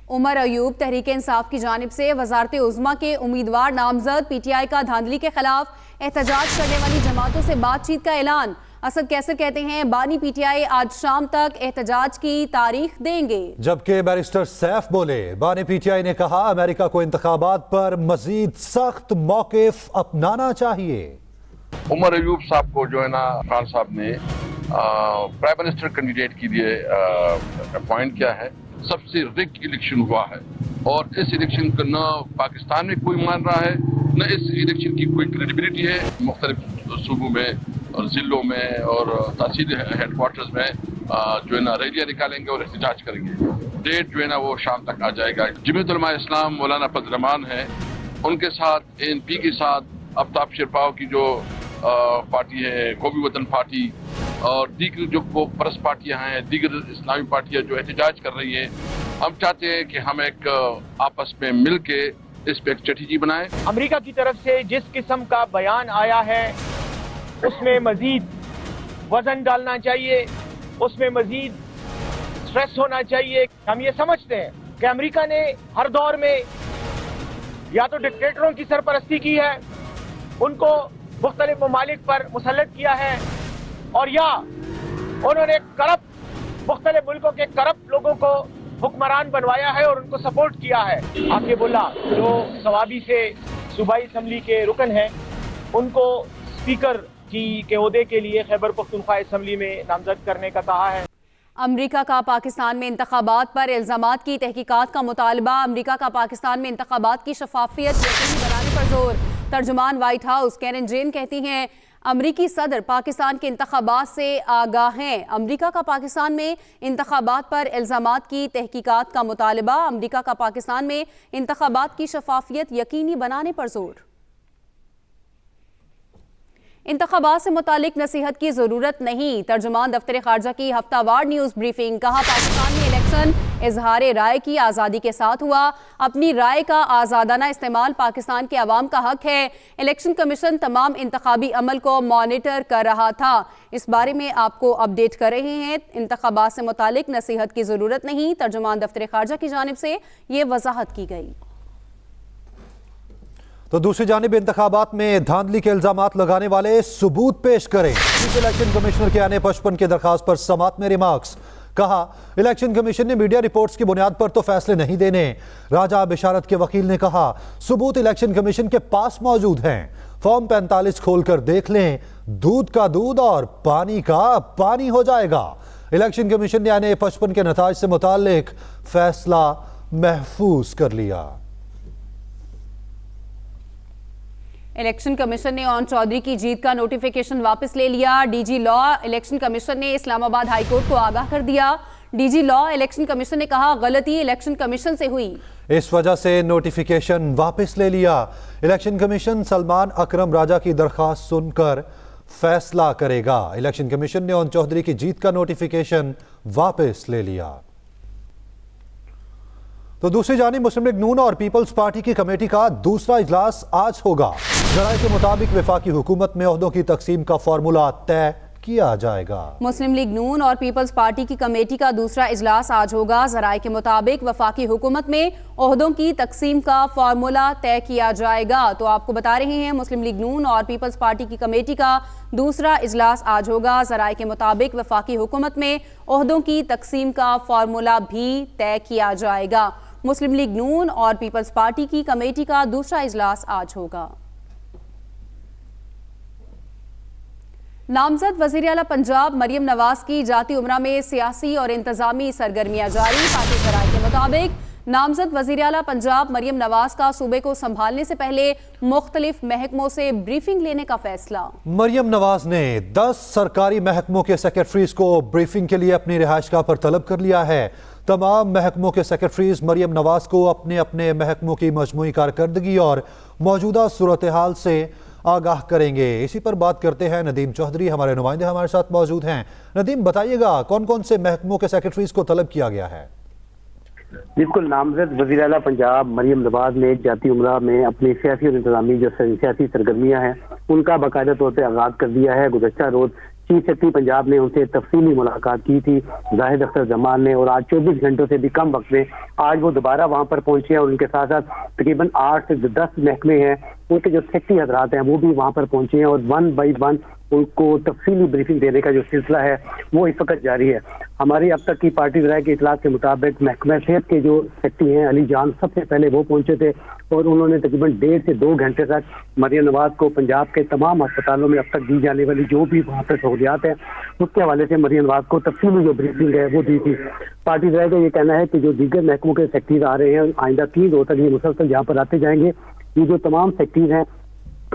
उमर अयूब तहरीक इंसाफ की जानिब से वजारत उज़्मा के उम्मीदवार नामजद पीटीआई का धांधली के खिलाफ एहतजाज करने वाली जमातों से बातचीत का ऐलान। असद कैसर कहते हैं बानी पीटीआई आज शाम तक एहतजाज की तारीख देंगे। जबकि बैरिस्टर सैफ बोले बानी पीटीआई ने कहा अमेरिका को इंतखाबात पर मजीद सख्त मौकिफ अपनाना चाहिए। उमर अयूब साहब को जो है ना खान साहब ने प्राइम मिनिस्टर कैंडिडेट के लिए अपॉइंट किया है। सबसे रिग्ड इलेक्शन हुआ है और इस इलेक्शन को न पाकिस्तान में कोई मान रहा है न इस इलेक्शन की कोई क्रेडिबिलिटी है। मुख्तलिफ सूबों में और जिलों में और तहसील हेडक्वार्टर्स में जो है ना रैलियाँ निकालेंगे और एहतजाज करेंगे। डेट जो है ना वो शाम तक आ जाएगा। जमीयत उलमा इस्लाम मौलाना फजल रहमान है, उनके साथ ANP के साथ आफ्ताब शेरपाव की जो पार्टी है, कौमी वतन पार्टी और दीगर जो परस्त पार्टियां हैं, दीगर इस्लामी पार्टियां जो एहतजाज कर रही हैं, हम चाहते हैं कि हम एक आपस में मिल के इस पे एक स्ट्रेटेजी बनाएं। अमेरिका की तरफ से जिस किस्म का बयान आया है उसमें मजीद वजन डालना चाहिए, उसमें मजीद स्ट्रेस होना चाहिए। हम ये समझते हैं कि अमेरिका ने हर दौर में या तो डिक्टेटरों की सरपरस्ती की है, उनको मुख्तलिफ ममालिक पर मुसल्लत किया है, और या उन्होंने करप्ट मुख्तलिफ मुल्कों के करप्ट लोगों को हुक्मरान बनवाया है और उनको सपोर्ट किया है। आकिबुल्ला जो सवाबी से सूबाई असम्बली के रुकन हैं, उनको स्पीकर के ओहदे के लिए खैबर पख्तूनख्वा असम्बली में नामजद करने का कहा है। अमरीका का पाकिस्तान में इंतखाबात पर इल्जामात की तहकीकात का मुतालबा। अमरीका का पाकिस्तान में इंतखाबात की शफाफियत यकीनी बनाने पर जोर। तर्जुमान व्हाइट हाउस कैरन जेन कहती हैं अमरीकी सदर पाकिस्तान के इंतखाबात से आगाह हैं। अमरीका का पाकिस्तान में इंतखाबात पर इल्जामात की तहकीकात का मुतालबा। अमरीका का पाकिस्तान में इंतखाबात की शफाफियत यकीनी बनाने पर जोर। इंतखाबात से मुतालिक नसीहत की जरूरत नहीं। तर्जुमान दफ्तर खारजा की हफ्तावार न्यूज ब्रीफिंग। कहा पाकिस्तान में इलेक्शन इजहार राय की आज़ादी के साथ हुआ। अपनी राय का आज़ादाना इस्तेमाल पाकिस्तान के अवाम का हक है। इलेक्शन कमीशन तमाम इंतखाबी अमल को मॉनिटर कर रहा था। इस बारे में आपको अपडेट कर रहे हैं। इंतखाबात से मुतालिक नसीहत की जरूरत नहीं। तर्जुमान दफ्तर खारजा की जानिब से ये वजाहत की गई। तो दूसरी जानिब इंतखाबात में धांधली के इल्जामात लगाने वाले सबूत पेश करें। चीफ इलेक्शन कमिश्नर के आने पचपन की दरखास्त पर समात में रिमार्क्स। कहा इलेक्शन कमीशन ने मीडिया रिपोर्ट्स की बुनियाद पर तो फैसले नहीं देने। राजा बिशारत के वकील ने कहा सबूत इलेक्शन कमीशन के पास मौजूद हैं। फॉर्म 45 खोलकर देख लें, दूध का दूध और पानी का पानी हो जाएगा। इलेक्शन कमीशन ने आने 55 के नताज से मुताल्लिक फैसला महफूज कर लिया। इलेक्शन कमीशन ने ओन चौधरी की जीत का नोटिफिकेशन वापस ले लिया। डीजी लॉ इलेक्शन कमीशन ने इस्लामाबाद हाई कोर्ट को आगाह कर दिया। डीजी लॉ इलेक्शन कमीशन ने कहा गलती इलेक्शन कमीशन से हुई, इस वजह से नोटिफिकेशन वापस ले लिया। इलेक्शन कमीशन सलमान अकरम राजा की दरखास्त सुनकर फैसला करेगा। इलेक्शन कमीशन ने ओन चौधरी की जीत का नोटिफिकेशन वापस ले लिया। तो दूसरी जानिब मुस्लिम लीग नून और पीपल्स पार्टी की कमेटी का दूसरा इजलास आज होगा। जराये के मुताबिक वफाकी हुकूमत में ओहदों की तकसीम का फार्मूला तय किया जाएगा। मुस्लिम लीग नून और पीपल्स पार्टी की कमेटी का दूसरा इजलास आज होगा। जराये के मुताबिक वफाकी हुकूमत में ओहदों की तकसीम का फार्मूला तय किया जाएगा। तो आपको बता रहे हैं मुस्लिम लीग नून और पीपल्स पार्टी की कमेटी का दूसरा इजलास आज होगा। जराये के मुताबिक वफाकी हुकूमत में ओहदों की तकसीम का फार्मूला भी तय किया जाएगा। मुस्लिम लीग नून और पीपल्स पार्टी की कमेटी का दूसरा इजलास आज होगा। नामजद वज़ीर आला पंजाब मरियम नवाज की जाती उमरा में सियासी और इंतजामी सरगर्मियां जारी। पार्टी ज़राए के मुताबिक नामजद वज़ीर आला पंजाब मरियम नवाज का सूबे को संभालने से पहले मुख्तलिफ महकमों से ब्रीफिंग लेने का फैसला। मरियम नवाज ने 10 सरकारी महकमों के सेक्रेटरीज को ब्रीफिंग के लिए अपनी रिहाइशगाह पर तलब कर लिया है। तमाम महकमों के सेक्रेटरीज मरियम नवाज को अपने अपने महकमों की मजमूई कारकर्दगी और मौजूदा सूरत हाल से आगाह करेंगे। इसी पर बात करते हैं नदीम चौधरी, हमारे नुमाइंदे हमारे साथ मौजूद हैं। नदीम, बताइएगा कौन कौन से महकमों के सेक्रेटरीज को तलब किया गया है? बिल्कुल, नामजद वज़ीर आला पंजाब मरियम नवाज ने जाती उमरा में अपनी सियासी और इंतजामी जो सियासी सरगर्मियां हैं उनका बाकायदा तौर पर आगाज कर दिया है। गुज़श्ता रोज चीफ सेक्रेटरी पंजाब ने उनसे तफसीली मुलाकात की थी जाहिद अख्तर जमान ने, और आज 24 घंटों से भी कम वक्त में आज वो दोबारा वहां पर पहुंचे हैं और उनके साथ साथ तकरीबन 8 से 10 महकमे हैं, उनके जो सेक्रेटरी हजरात हैं वो भी वहां पर पहुंचे हैं और 1 बाई 1 उनको तफसीली ब्रीफिंग देने का जो सिलसिला है वो इस वक्त जारी है। हमारी अब तक की पार्टी राय के इतलात के मुताबिक महकमा सेहत के जो सेक्रेटरी हैं अली जान सबसे पहले वो पहुंचे थे और उन्होंने तकरीबन 1.5 से 2 घंटे तक मरियम नवाज को पंजाब के तमाम अस्पतालों में अब तक दी जाने वाली जो भी वहाँ पर सहूलियात है उसके हवाले से मरियम नवाज को तफसीली जो ब्रीफिंग है वो दी थी। पार्टी राय का ये कहना है कि जो दीगर महकमों के सेक्रेटरी आ रहे हैं आइंदा 3 रोज तक ये मुसलसल यहाँ पर आते जाएंगे। ये जो तमाम सेक्रेटरी हैं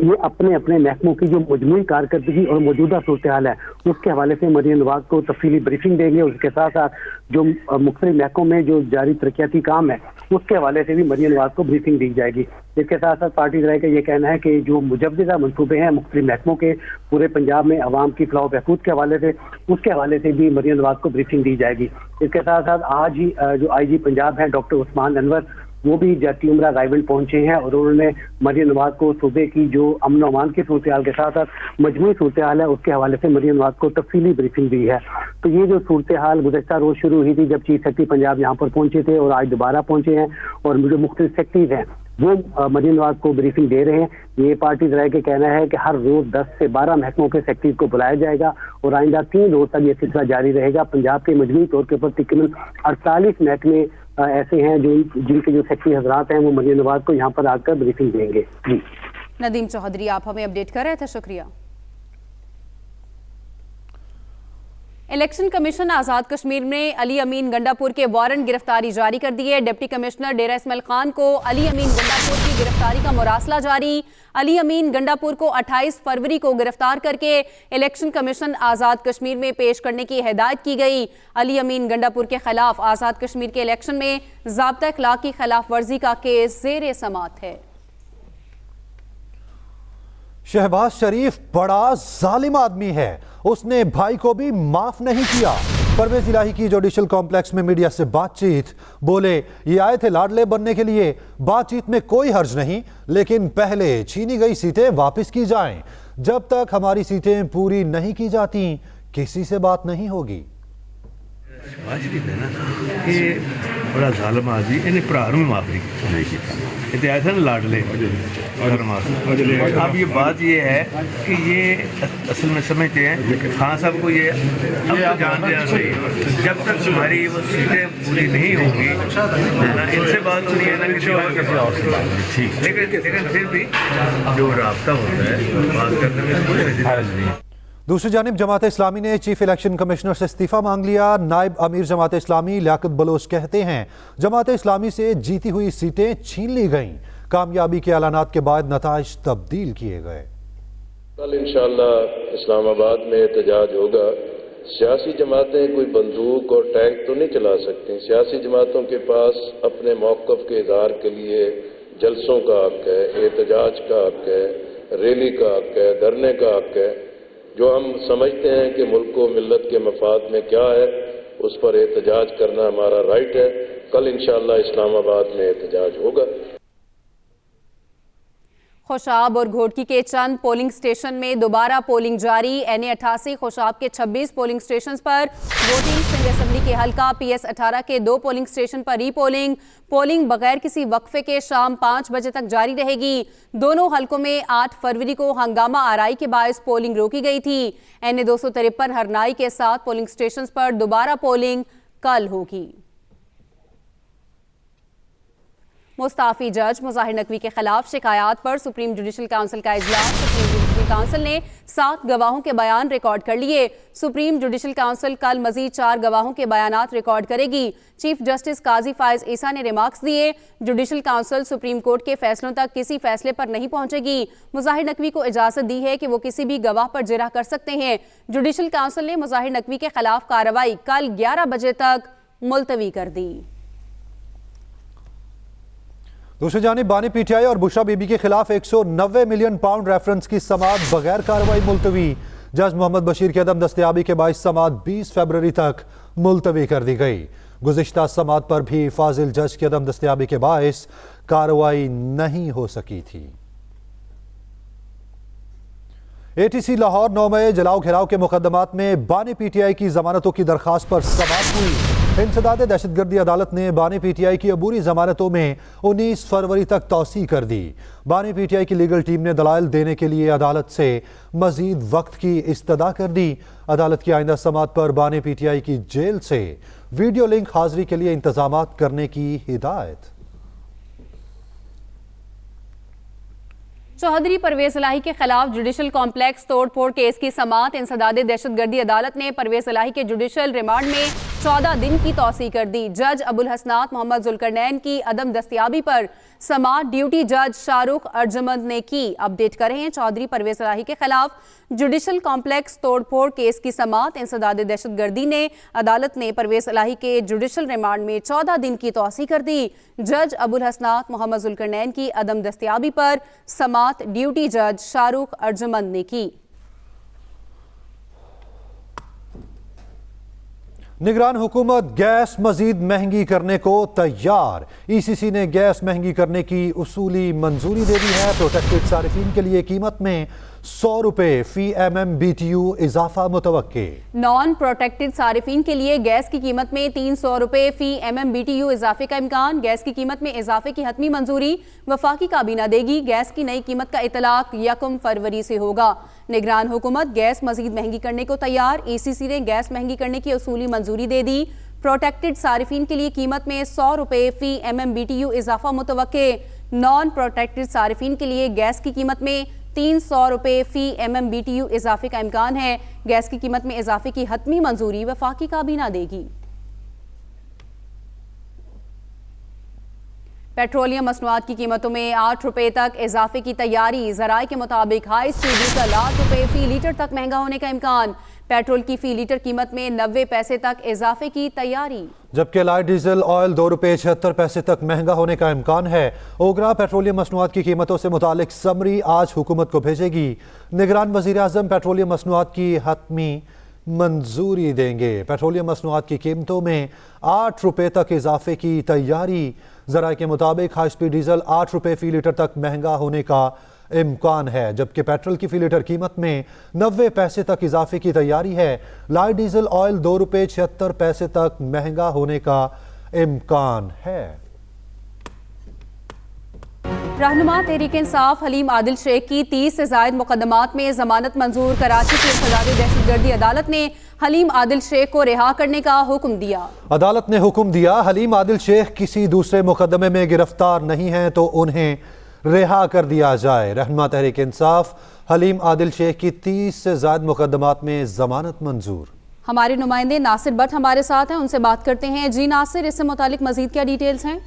ये अपने अपने महकमों की जो मजमूई कारकर्दगी और मौजूदा सूरत हाल है उसके हवाले से मरियम नवाज को तफसीली ब्रीफिंग देंगे। उसके साथ साथ जो मुख्तलिफ महकमों में जो जारी तरक्याती काम है उसके हवाले से भी मरियम नवाज को ब्रीफिंग दी जाएगी। इसके साथ साथ पार्टी राय का ये कहना है कि जो मुजव्वज़ा मंसूबे हैं मुख्तलिफ महकमों के पूरे पंजाब में अवाम की फलाह बहबूद के हवाले से उसके हवाले से भी मरियम नवाज को ब्रीफिंग दी जाएगी। इसके साथ साथ आज ही जो IG पंजाब हैं डॉक्टर उस्मान अनवर वो भी जाती उम्रा रायवंड पहुंचे हैं और उन्होंने मरियम नवाज को सूबे की जो अमन अमान की सूरत हाल के साथ साथ मजमूई सूरत हाल है उसके हवाले से मरियम नवाज को तफसीली ब्रीफिंग दी है। तो ये जो सूरत हाल गुज़श्ता रोज शुरू हुई थी जब चीफ सेक्रेटरी पंजाब यहाँ पर पहुंचे थे और आज दोबारा पहुंचे हैं और जो मुख्तलिफ सेक्रेटरीज हैं वो मरियम नवाज को ब्रीफिंग दे रहे हैं। ये पार्टी राय के कहना है कि हर रोज 10 से 12 महकमों के सेक्रेटरी को बुलाया जाएगा और आइंदा 3 रोज तक ये सिलसिला जारी रहेगा। पंजाब के मजमूई तौर के ऊपर तकरीबन 48 महकमे ऐसे हैं जो जिनके जो सेक्रेटरी हजरात हैं वो मरियम नवाज को यहाँ पर आकर ब्रीफिंग देंगे। जी नदीम चौधरी आप हमें अपडेट कर रहे थे, शुक्रिया। इलेक्शन कमीशन आजाद कश्मीर में अली अमीन गंडापुर के वारंट गिरफ्तारी जारी कर दिए। डिप्टी कमिश्नर डेरा इस्माइल खान को अली अमीन गंडापुर की गिरफ्तारी का मुरासला जारी। अली अमीन गंडापुर को 28 फरवरी को गिरफ्तार करके इलेक्शन कमीशन आजाद कश्मीर में पेश करने की हिदायत की गई। अली अमीन गंडापुर के खिलाफ आजाद कश्मीर के इलेक्शन में ज़ाब्ता इखलाक की खिलाफ वर्जी का केस ज़ेर समाअत है। शहबाज शरीफ बड़ा जालिम आदमी है, उसने भाई को भी माफ नहीं किया। परवेज इलाही की जुडिशल कॉम्प्लेक्स में मीडिया से बातचीत, बोले ये आए थे लाडले बनने के लिए, बातचीत में कोई हर्ज नहीं, लेकिन पहले छीनी गई सीटें वापस की जाएं। जब तक हमारी सीटें पूरी नहीं की जाती किसी से बात नहीं होगी। शहबाज शरीफ है ना ये बड़ा जालिम आदमी, इन्हें भरा में माफ नहीं किया। इतने आए थे ना लाडले अब ये बात ये है कि ये असल में समझते हैं खान साहब को ये अब तो जान देना चाहिए। जब तक तुम्हारी वो सीटें पूरी नहीं होंगी ना इनसे बात होनी है ना किसी और से बात, ठीक। लेकिन फिर भी जो राब्ता होता है बात करने में कोई हर्ज नहीं। दूसरी जानिब जमात इस्लामी ने चीफ इलेक्शन कमिश्नर से इस्तीफा मांग लिया। नायब अमीर जमात इस्लामी लियाकत बलोच कहते हैं जमात इस्लामी से जीती हुई सीटें छीन ली गईं, कामयाबी के ऐलानात के बाद नताइज तब्दील किए गए। कल इंशाअल्लाह इस्लामाबाद में एहतजाज होगा। सियासी जमातें कोई बंदूक और टैंक तो नहीं चला सकती। सियासी जमातों के पास अपने मौक़िफ़ के इज़हार के लिए जलसों का हक है, एहतजाज का हक है, रैली का हक है, धरने का हक है। जो हम समझते हैं कि मुल्क व मिल्लत के मफाद में क्या है उस पर एहतजाज करना हमारा राइट है। कल इंशाअल्लाह इस्लामाबाद में एहतजाज होगा। खुशाब और घोटकी के चंद पोलिंग स्टेशन में दोबारा पोलिंग जारी। NA-88 खुशाब के 26 पोलिंग स्टेशन पर वोटिंग। सिंध असेंबली के हल्का PS-18 के 2 पोलिंग स्टेशन पर रीपोलिंग। पोलिंग बगैर किसी वक्फे के शाम 5 बजे तक जारी रहेगी। दोनों हल्कों में 8 फरवरी को हंगामा आराई के बायस पोलिंग रोकी गई थी। NA-253 हरनाई के 7 पोलिंग स्टेशन पर दोबारा पोलिंग कल होगी। मुस्ताफी जज मुज़ाहिर नकवी के खिलाफ शिकायत पर सुप्रीम जुडिशल काउंसिल का इजलास। सुप्रीम जुडिशल काउंसिल ने 7 गवाहों के बयान रिकॉर्ड कर लिए। सुप्रीम जुडिशल काउंसिल कल मजीद 4 गवाहों के बयानात रिकॉर्ड करेगी। चीफ जस्टिस काजी फायज ईसा ने रिमार्क्स दिए। जुडिशल काउंसिल सुप्रीम कोर्ट के फैसलों तक किसी फैसले पर नहीं पहुंचेगी। मुज़ाहिर नकवी को इजाजत दी है कि वो किसी भी गवाह पर जिरह कर सकते हैं। जुडिशल काउंसिल ने मुज़ाहिर नकवी के खिलाफ कार्रवाई कल 11 बजे तक मुलतवी कर दी। दूसरी जानिब बानी PTI और बुशरा बीबी के खिलाफ 190 मिलियन पाउंड रेफरेंस की समाअत बगैर कार्रवाई मुलतवी। जज मोहम्मद बशीर की अदम दस्तयाबी के बाइस समाअत 20 फरवरी तक मुलतवी कर दी गई। गुज़िश्ता समाअत पर भी फाजिल जज की अदम दस्तयाबी के बाइस कार्रवाई नहीं हो सकी थी। एटीसी लाहौर 9 मई जलाओ घेराव के मुकदमात में बानी पीटीआई की जमानतों की दरखास्त पर समाअत हुई। इंसदाद दहशतगर्दी अदालत ने बानी पीटीआई की अबूरी जमानतों में 19 फरवरी तक तौसी कर दी। बानी पीटीआई की लीगल टीम ने दलाइल देने के लिए अदालत से मजीद वक्त की इस्तदा कर दी। अदालत की आइंदा समाअत पर बानी पीटीआई की जेल से वीडियो लिंक हाजिरी के लिए इंतजाम करने की हिदायत। चौधरी परवेज इलाही के खिलाफ जुडिशल कॉम्प्लेक्स तोड़फोड़ केस की समाअत। इंसदाद दहशतगर्दी अदालत ने परवेज इलाही के जुडिशल रिमांड में 14 दिन की तौसी कर दी। जज अबुल हसनात मोहम्मद जुल्करनैन की अदम दस्तयाबी पर समाअत ड्यूटी जज शाहरुख अर्जमंद ने की। अपडेट कर रहे हैं चौधरी परवेज इलाही के खिलाफ जुडिशल कॉम्प्लेक्स तोड़फोड़ केस की समाअत। इंसदाद दहशतगर्दी ने अदालत ने परवेज इलाही के जुडिशल रिमांड में 14 दिन की तौसी कर दी। जज अबुल हसनात मोहम्मद जुल्करनैन की अदम दस्तयाबी पर समाअत ड्यूटी जज शाहरुख अर्जमंद ने की। निगरान हुकूमत गैस मजीद महंगी करने को तैयार। ईसीसी ने गैस महंगी करने की उसूली मंजूरी दे दी है। प्रोटेक्टेड सारिफीन के लिए कीमत में 100 रुपए फी MMBTU इजाफा मुतवक्के। नॉन प्रोटेक्टेड सारिफीन के लिए गैस की कीमत में 300 रुपए फी MMBTU इजाफे का इम्कान। गैस की कीमत में इजाफे की हतमी मंजूरी वफाकी काबीना देगी। गैस की नई कीमत का इतलाक 1 फरवरी से होगा। निगरान हुकूमत गैस मजीद महंगी करने को तैयार। ECC ने गैस महंगी करने की उसूली मंजूरी दे दी। प्रोटेक्टेड सारिफीन के लिए कीमत में 100 रुपए फी MMBTU इजाफा मुतवक्के। नॉन प्रोटेक्टेड सारिफीन के लिए गैस की कीमत में 300 रुपए फी MMBTU इजाफे का इम्कान है। गैस की कीमत में इजाफे की हतमी मंजूरी वफाकी काबीना देगी। पेट्रोलियम मसनूआत की कीमतों में 8 रुपए तक इजाफे की तैयारी। जराये के मुताबिक हाई स्पीड डीजल 8 रुपए फी लीटर तक महंगा होने का इम्कान। पेट्रोल की फी लीटर कीमत में 90 पैसे तक इजाफे की तैयारी। जबकि लाइट डीजल ऑयल 2 रुपए 76 पैसे तक महंगा होने का इम्कान है। ओगरा पेट्रोलियम मसनूआत की कीमतों से मुतालिक समरी आज हुकूमत को भेजेगी। निगरान वजीर आजम पेट्रोलियम मसनूआत की हतमी मंजूरी देंगे। पेट्रोलियम मसनूआत की कीमतों में 8 रुपए तक इजाफे की तैयारी। जराये के मुताबिक हाई स्पीड डीजल 8 रुपए फी लीटर तक महंगा होने का इम्कान है, जबकि पेट्रोल की फी लीटर कीमत में 90 पैसे तक इजाफे की तैयारी है। लाइट डीजल ऑयल 2 रुपए 76 पैसे तक महंगा होने का इम्कान है। रहनुमा तहरीक इंसाफ हलीम आदिल शेख की 30 से जायद मुकदमात में जमानत मंजूर। कराची की इंसदाद दहशतगर्दी अदालत ने हलीम आदिल शेख को रिहा करने का हुक्म दिया। अदालत ने हुक्म दिया हलीम आदिल शेख किसी दूसरे मुकदमे में गिरफ्तार नहीं हैं तो उन्हें रिहा कर दिया जाए। रहनुमा तहरीक इंसाफ हलीम आदिल शेख की 30 से ज्यादा मुकदमात में जमानत मंजूर। हमारे नुमाइंदे नासिर भट्ट हमारे साथ हैं, उनसे बात करते हैं। जी नासिर, इससे मुतालिक मजीद क्या डिटेल्स हैं?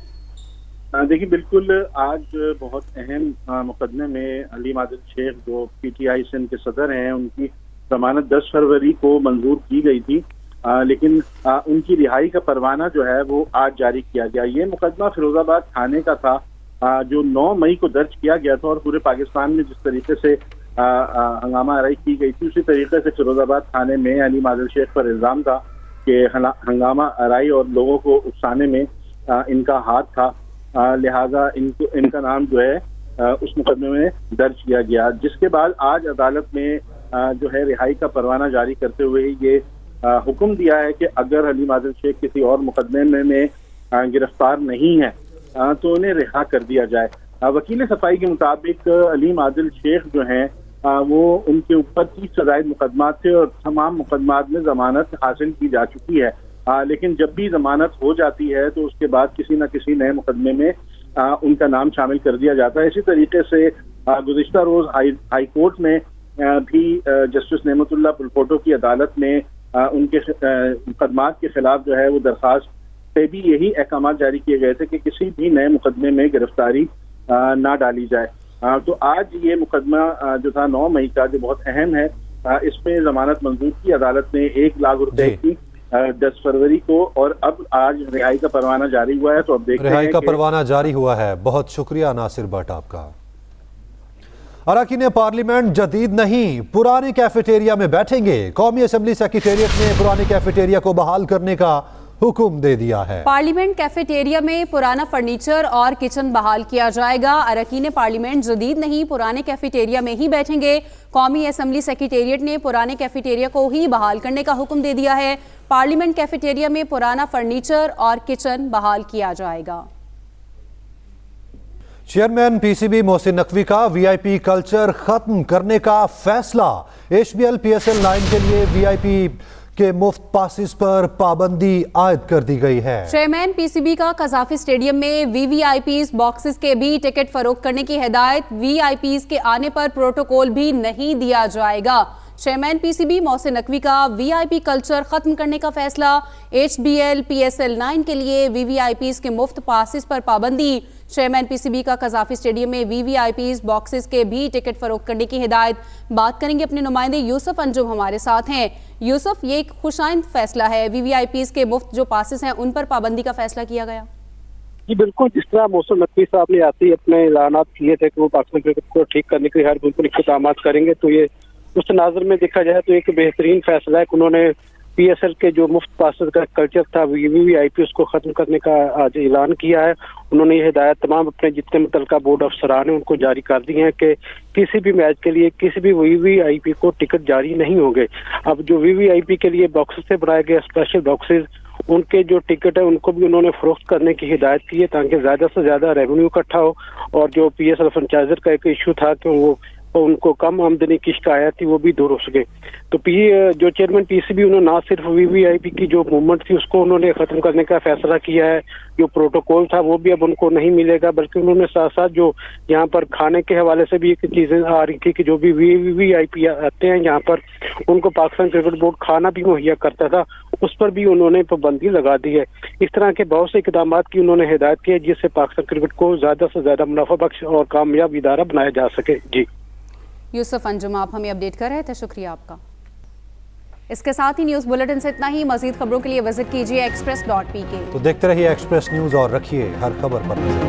देखिए, बिल्कुल आज बहुत अहम मुकदमे में हलीम आदिल शेख जो PTI सिंध के सदर हैं, उनकी जमानत 10 फरवरी को मंजूर की गई थी, लेकिन उनकी रिहाई का परवाना जो है वो आज जारी किया गया। ये मुकदमा फिरोजाबाद थाने का था जो 9 मई को दर्ज किया गया था और पूरे पाकिस्तान में जिस तरीके से हंगामा आराई की गई थी, उसी तरीके से फिरोजाबाद थाने में हलीम आदिल शेख पर इल्जाम था कि हंगामा आराई और लोगों को उकसाने में इनका हाथ था। लिहाजा इनका नाम जो है उस मुकदमे में दर्ज किया गया, जिसके बाद आज अदालत ने जो है रिहाई का परवाना जारी करते हुए ये हुक्म दिया है कि अगर हलीम आदिल शेख किसी और मुकदमे में गिरफ्तार नहीं है तो उन्हें रिहा कर दिया जाए। वकील सफाई के मुताबिक हलीम आदिल शेख जो हैं वो उनके ऊपर 30 से ज्यादा मुकदमात थे और तमाम मुकदमात में जमानत हासिल की जा चुकी है, लेकिन जब भी जमानत हो जाती है तो उसके बाद किसी न किसी नए मुकदमे में उनका नाम शामिल कर दिया जाता है। इसी तरीके से गुज़िश्ता रोज हाई कोर्ट में भी जस्टिस नेमतुल्लाह पुलपोटो की अदालत में उनके मुकदमात के खिलाफ जो है वो दरखास्त पे भी यही अहकाम जारी किए गए थे कि किसी भी नए मुकदमे में गिरफ्तारी ना डाली जाए। तो आज ये मुकदमा जो था 9 मई का, जो बहुत अहम है, इसमें जमानत मंजूर की अदालत ने 1 लाख रुपए की 10 फरवरी को, और अब आज रिहाई का परवाना जारी हुआ है। तो अब देखते हैं रिहाई का परवाना जारी हुआ है। बहुत शुक्रिया नासिर भट्ट आपका। अरकान पार्लियामेंट जदीद नहीं पुराने कैफेटेरिया में बैठेंगे। कौमी असम्बली सेक्रेटेरिएट ने पुराने कैफेटेरिया को बहाल करने का हुक्म दे दिया है। पार्लियामेंट कैफेटेरिया में पुराना फर्नीचर और किचन बहाल किया जाएगा। अरकान पार्लियामेंट जदीद नहीं पुराने कैफेटेरिया में ही बैठेंगे। कौमी असम्बली सेक्रेटेरिएट ने पुराने कैफेटेरिया को ही बहाल करने का हुक्म दे दिया है। पार्लियामेंट कैफेटेरिया में पुराना फर्नीचर और किचन बहाल किया जाएगा। चेयरमैन पीसीबी मोहसिन नकवी का वीआईपी कल्चर खत्म करने का फैसला। एचबीएल पीएसएल 9 के लिए वीआईपी के मुफ्त पासिस पर पाबंदी आयद कर दी गई है। चेयरमैन पीसीबी का कजाफी स्टेडियम में वीवीआईपीज बॉक्सेस के भी टिकट फरोख्त करने की हिदायत। वीआईपीज के आने पर प्रोटोकॉल भी नहीं दिया जाएगा। चेयरमैन पीसीबी मोहसिन नकवी का वीआईपी कल्चर खत्म करने का फैसला। एचबीएल पीएसएल 9 के लिए वीवीआईपीज के मुफ्त पासिस पर पाबंदी। चेयरमैन पीसीबी का कजाफी स्टेडियम में वीवीआईपीज बॉक्सेस के भी टिकट फरोख्त करने की हिदायत। बात करेंगे अपने नुमाइंदे यूसुफ अंजुम हमारे साथ हैं। यूसुफ, ये एक खुशाइंद फैसला है, वीवीआईपीज के मुफ्त जो पासिस हैं उन पर पाबंदी का फैसला किया गया। जी बिल्कुल, जिस तरह मोहसिन नकवी साहब ने आते ही अपने ऐलानात किए थे कि वो पाकिस्तान क्रिकेट को ठीक करने के लिए हर मुमकिन इक़दाम करेंगे, तो ये उस नाज़र में देखा जाए तो एक बेहतरीन फैसला है कि उन्होंने पीएसएल के जो मुफ्त पासिस का कल्चर था वीवीआईपी उसको खत्म करने का आज ऐलान किया है। उन्होंने ये हिदायत तमाम अपने जितने मुतल्लिका बोर्ड अफसरान हैं उनको जारी कर दी है कि किसी भी मैच के लिए किसी भी वीवीआईपी को टिकट जारी नहीं होंगे। अब जो वीवीआईपी के लिए बॉक्सेस से बनाए गए स्पेशल बॉक्सेस, उनके जो टिकट है उनको भी उन्होंने फरोख्त करने की हिदायत की है ताकि ज्यादा से ज्यादा रेवेन्यू इकट्ठा हो। और जो पीएसएल फ्रेंचाइजर का एक इशू था कि वो उनको कम आमदनी की शिकायत थी वो भी दूर हो सके। तो जो चेयरमैन पीसीबी उन्होंने ना सिर्फ वीवीआईपी की जो मूवमेंट थी उसको उन्होंने खत्म करने का फैसला किया है, जो प्रोटोकॉल था वो भी अब उनको नहीं मिलेगा, बल्कि उन्होंने साथ साथ जो यहाँ पर खाने के हवाले से भी एक चीजें आ रही थी कि जो भी वीवीआईपी आते हैं यहाँ पर उनको पाकिस्तान क्रिकेट बोर्ड खाना भी मुहैया करता था, उस पर भी उन्होंने पाबंदी लगा दी है। इस तरह के बहुत से इकदाम की उन्होंने हिदायत की है जिससे पाकिस्तान क्रिकेट को ज्यादा से ज्यादा मुनाफा बख्श और कामयाब इदारा बनाया जा सके। जी यूसुफ अंजुम, आप हमें अपडेट कर रहे थे, शुक्रिया आपका। इसके साथ ही न्यूज़ बुलेटिन से इतना ही। मज़ीद खबरों के लिए विजिट कीजिए express.pk। तो देखते रहिए एक्सप्रेस न्यूज और रखिए हर खबर पर नजर।